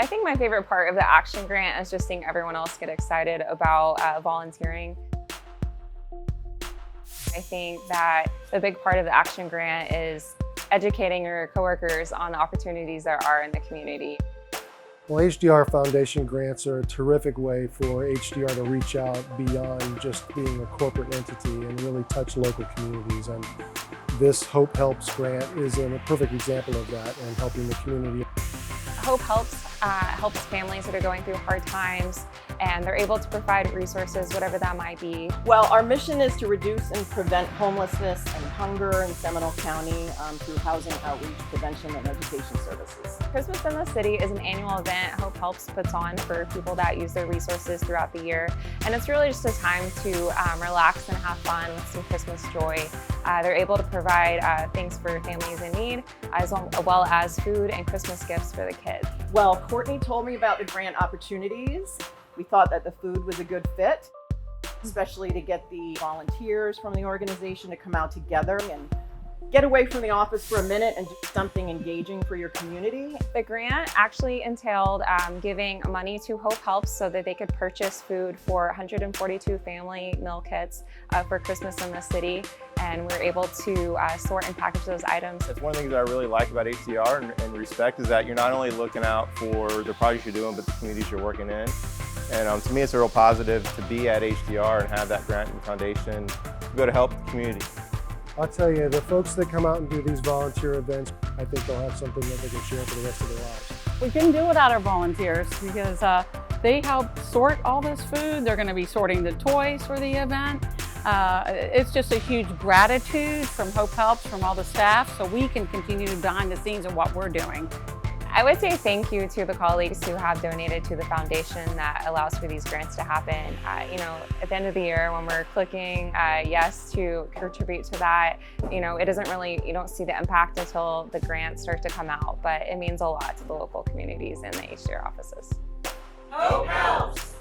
I think my favorite part of the Action Grant is just seeing everyone else get excited about volunteering. I think that the big part of the Action Grant is educating your coworkers on the opportunities there are in the community. Well, HDR Foundation grants are a terrific way for HDR to reach out beyond just being a corporate entity and really touch local communities. And this Hope Helps grant is a perfect example of that and helping the community. Hope Helps helps families that are going through hard times, and they're able to provide resources, whatever that might be. Well, our mission is to reduce and prevent homelessness and hunger in Seminole County through housing outreach, prevention, and education services. Christmas in the City is an annual event Hope Helps puts on for people that use their resources throughout the year. And it's really just a time to relax and have fun with some Christmas joy. They're able to provide things for families in need, as well as food and Christmas gifts for the kids. Well, Courtney told me about the grant opportunities. We thought that the food was a good fit, especially to get the volunteers from the organization to come out together and get away from the office for a minute and do something engaging for your community. The grant actually entailed giving money to Hope Helps so that they could purchase food for 142 family meal kits for Christmas in the City, and we were able to sort and package those items. That's one of the things that I really like about HDR and respect is that you're not only looking out for the projects you're doing, but the communities you're working in. And to me, it's a real positive to be at HDR and have that grant and foundation to go to help the community. I'll tell you, the folks that come out and do these volunteer events, I think they'll have something that they can share for the rest of their lives. We couldn't do without our volunteers because they help sort all this food. They're going to be sorting the toys for the event. It's just a huge gratitude from Hope Helps, from all the staff, so we can continue behind the scenes of what we're doing. I would say thank you to the colleagues who have donated to the foundation that allows for these grants to happen. At the end of the year, when we're clicking yes to contribute to that, it doesn't really, you don't see the impact until the grants start to come out, but it means a lot to the local communities and the HDR offices. Hope Helps!